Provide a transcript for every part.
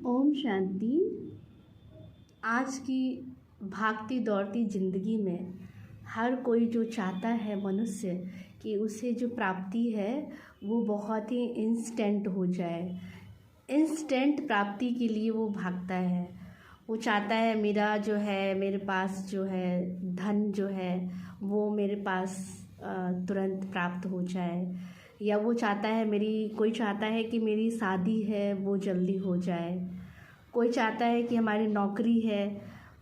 ओम शांति। आज की भागती दौड़ती ज़िंदगी में हर कोई जो चाहता है मनुष्य कि उसे जो प्राप्ति है वो बहुत ही इंस्टेंट हो जाए। इंस्टेंट प्राप्ति के लिए वो भागता है। वो चाहता है मेरा जो है मेरे पास जो है धन जो है वो मेरे पास तुरंत प्राप्त हो जाए, या वो चाहता है कोई चाहता है कि मेरी शादी है वो जल्दी हो जाए, कोई चाहता है कि हमारी नौकरी है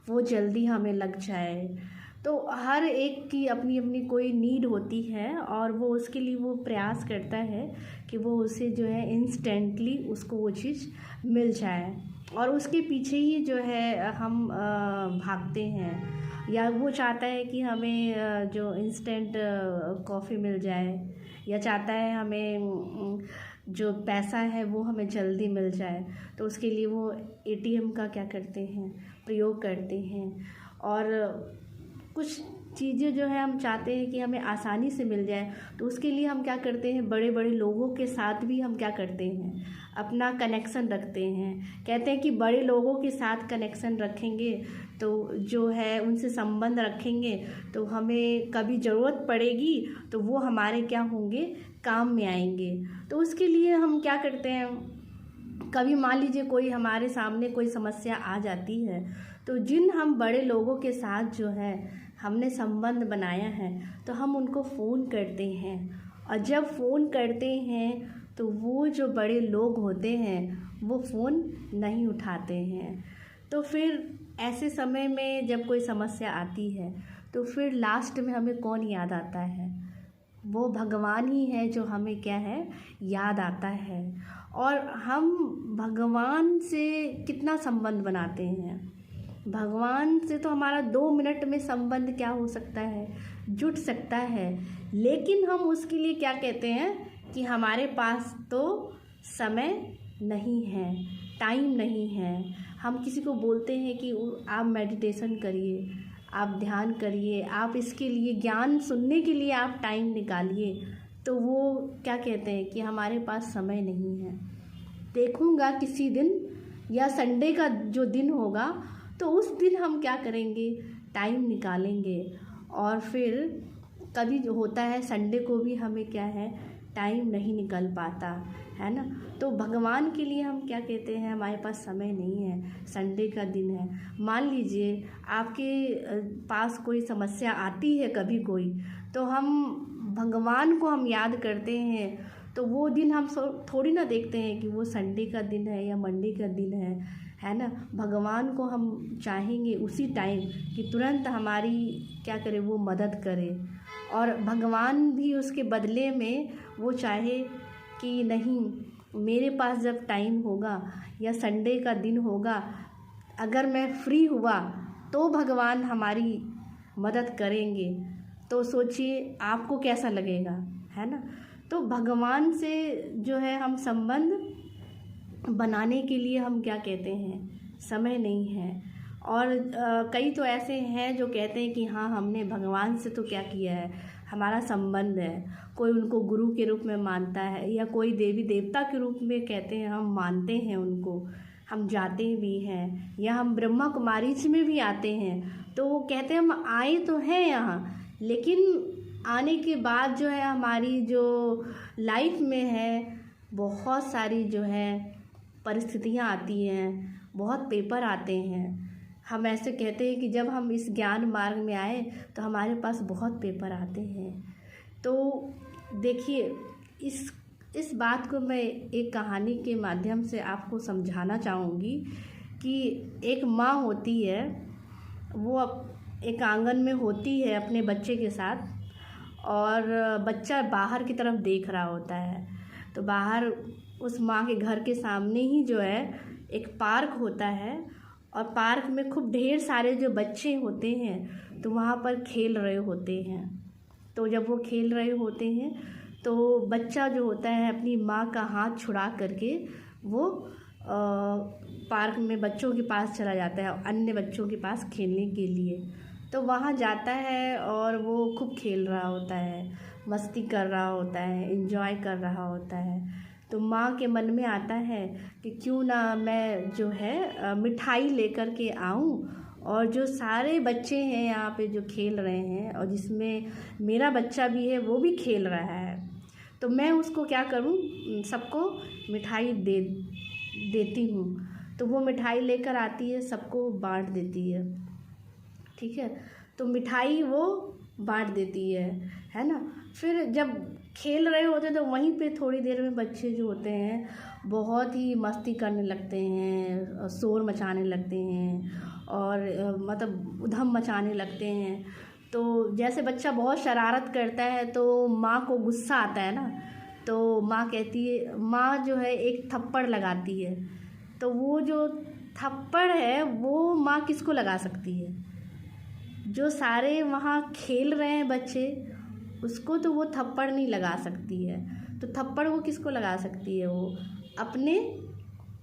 वो जल्दी हमें लग जाए। तो हर एक की अपनी अपनी कोई नीड होती है और वो उसके लिए वो प्रयास करता है कि वो उसे जो है इंस्टेंटली उसको वो चीज़ मिल जाए, और उसके पीछे ही जो है हम भागते हैं। या वो चाहता है कि हमें जो इंस्टेंट कॉफ़ी मिल जाए, या चाहता है हमें जो पैसा है वो हमें जल्दी मिल जाए। तो उसके लिए वो एटीएम का क्या करते हैं, प्रयोग करते हैं। और कुछ चीज़ें जो है हम चाहते हैं कि हमें आसानी से मिल जाए, तो उसके लिए हम क्या करते हैं, बड़े बड़े लोगों के साथ भी हम क्या करते हैं, अपना कनेक्शन रखते हैं। कहते हैं कि बड़े लोगों के साथ कनेक्शन रखेंगे तो जो है उनसे संबंध रखेंगे तो हमें कभी ज़रूरत पड़ेगी तो वो हमारे क्या होंगे, काम में आएंगे। तो उसके लिए हम क्या करते हैं, कभी मान लीजिए कोई हमारे सामने कोई समस्या आ जाती है तो जिन हम बड़े लोगों के साथ जो है हमने संबंध बनाया है तो हम उनको फ़ोन करते हैं, और जब फ़ोन करते हैं तो वो जो बड़े लोग होते हैं वो फ़ोन नहीं उठाते हैं। तो फिर ऐसे समय में जब कोई समस्या आती है तो फिर लास्ट में हमें कौन याद आता है, वो भगवान ही है जो हमें क्या है याद आता है। और हम भगवान से कितना संबंध बनाते हैं, भगवान से तो हमारा 2 मिनट में संबंध क्या हो सकता है, जुट सकता है। लेकिन हम उसके लिए क्या कहते हैं कि हमारे पास तो समय नहीं है, टाइम नहीं है। हम किसी को बोलते हैं कि आप मेडिटेशन करिए, आप ध्यान करिए, आप इसके लिए ज्ञान सुनने के लिए आप टाइम निकालिए, तो वो क्या कहते हैं कि हमारे पास समय नहीं है, देखूँगा किसी दिन, या संडे का जो दिन होगा तो उस दिन हम क्या करेंगे, टाइम निकालेंगे। और फिर कभी जो होता है संडे को भी हमें क्या है टाइम नहीं निकल पाता है ना। तो भगवान के लिए हम क्या कहते हैं, हमारे पास समय नहीं है, संडे का दिन है। मान लीजिए आपके पास कोई समस्या आती है कभी कोई, तो हम भगवान को हम याद करते हैं, तो वो दिन हम थोड़ी ना देखते हैं कि वो संडे का दिन है या मंडे का दिन है ना। भगवान को हम चाहेंगे उसी टाइम कि तुरंत हमारी क्या करे, वो मदद करे, और भगवान भी उसके बदले में वो चाहे कि नहीं, मेरे पास जब टाइम होगा या संडे का दिन होगा, अगर मैं फ्री हुआ तो भगवान हमारी मदद करेंगे। तो सोचिए आपको कैसा लगेगा, है ना। तो भगवान से जो है हम संबंध बनाने के लिए हम क्या कहते हैं, समय नहीं है। और कई तो ऐसे हैं जो कहते हैं कि हाँ हमने भगवान से तो क्या किया है, हमारा संबंध है, कोई उनको गुरु के रूप में मानता है, या कोई देवी देवता के रूप में कहते हैं हम मानते हैं उनको, हम जाते भी हैं, या हम ब्रह्मा कुमारी में भी आते हैं। तो वो कहते हैं हम आए तो हैं यहाँ, लेकिन आने के बाद जो है हमारी जो लाइफ में है बहुत सारी जो है परिस्थितियाँ आती हैं, बहुत पेपर आते हैं। हम ऐसे कहते हैं कि जब हम इस ज्ञान मार्ग में आए तो हमारे पास बहुत पेपर आते हैं। तो देखिए इस बात को मैं एक कहानी के माध्यम से आपको समझाना चाहूँगी कि एक माँ होती है, वो एक आंगन में होती है अपने बच्चे के साथ, और बच्चा बाहर की तरफ देख रहा होता है। तो बाहर उस माँ के घर के सामने ही जो है एक पार्क होता है, और पार्क में खूब ढेर सारे जो बच्चे होते हैं तो वहाँ पर खेल रहे होते हैं। तो जब वो खेल रहे होते हैं तो बच्चा जो होता है अपनी माँ का हाथ छुड़ा करके वो पार्क में बच्चों के पास चला जाता है, अन्य बच्चों के पास खेलने के लिए। तो वहाँ जाता है और वो खूब खेल रहा होता है, मस्ती कर रहा होता है, एंजॉय कर रहा होता है। तो माँ के मन में आता है कि क्यों ना मैं जो है मिठाई लेकर के आऊँ, और जो सारे बच्चे हैं यहाँ पे जो खेल रहे हैं और जिसमें मेरा बच्चा भी है वो भी खेल रहा है, तो मैं उसको क्या करूँ, सबको मिठाई देती हूँ। तो वो मिठाई लेकर आती है, सबको बांट देती है। ठीक है, तो मिठाई वो बांट देती है ना। फिर जब खेल रहे होते हैं तो वहीं पे थोड़ी देर में बच्चे जो होते हैं बहुत ही मस्ती करने लगते हैं, शोर मचाने लगते हैं और मतलब उधम मचाने लगते हैं। तो जैसे बच्चा बहुत शरारत करता है तो माँ को गुस्सा आता है ना, तो माँ कहती है, माँ जो है एक थप्पड़ लगाती है। तो वो जो थप्पड़ है वो माँ किसको लगा सकती है, जो सारे वहाँ खेल रहे हैं बच्चे, उसको तो वो थप्पड़ नहीं लगा सकती है। तो थप्पड़ वो किसको लगा सकती है, वो अपने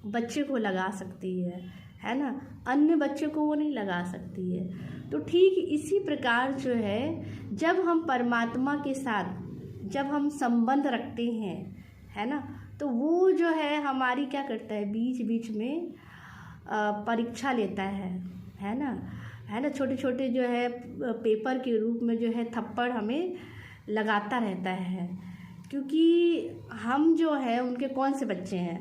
बच्चे को लगा सकती है ना, अन्य बच्चे को वो नहीं लगा सकती है। तो ठीक इसी प्रकार जो है, जब हम परमात्मा के साथ जब हम संबंध रखते हैं, है ना, तो वो जो है हमारी क्या करता है, बीच बीच में परीक्षा लेता है ना, छोटे छोटे जो है पेपर के रूप में जो है थप्पड़ हमें लगाता रहता है। क्योंकि हम जो है उनके कौन से बच्चे हैं,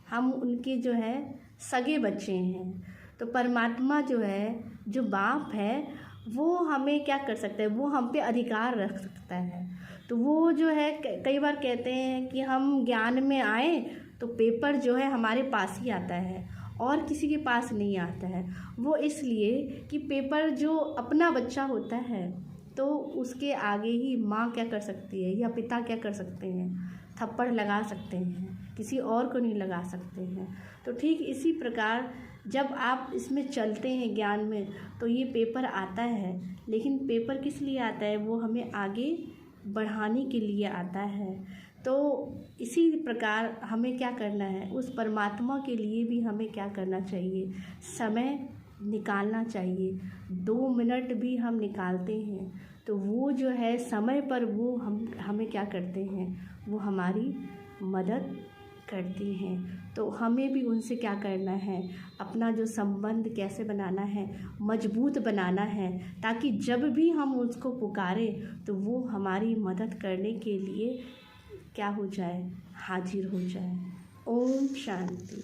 हम उनके जो है सगे बच्चे हैं। तो परमात्मा जो है, जो बाप है, वो हमें क्या कर सकता है, वो हम पे अधिकार रख सकता है। तो वो जो है कई बार कहते हैं कि हम ज्ञान में आए तो पेपर जो है हमारे पास ही आता है और किसी के पास नहीं आता है। वो इसलिए कि पेपर जो अपना बच्चा होता है तो उसके आगे ही माँ क्या कर सकती है या पिता क्या कर सकते हैं, थप्पड़ लगा सकते हैं, किसी और को नहीं लगा सकते हैं। तो ठीक इसी प्रकार जब आप इसमें चलते हैं ज्ञान में, तो ये पेपर आता है, लेकिन पेपर किस लिए आता है, वो हमें आगे बढ़ाने के लिए आता है। तो इसी प्रकार हमें क्या करना है, उस परमात्मा के लिए भी हमें क्या करना चाहिए, समय निकालना चाहिए। 2 मिनट भी हम निकालते हैं तो वो जो है समय पर वो हमें क्या करते हैं, वो हमारी मदद करती हैं। तो हमें भी उनसे क्या करना है, अपना जो संबंध कैसे बनाना है, मजबूत बनाना है, ताकि जब भी हम उसको पुकारें तो वो हमारी मदद करने के लिए क्या हो जाए, हाजिर हो जाए। ओम शांति।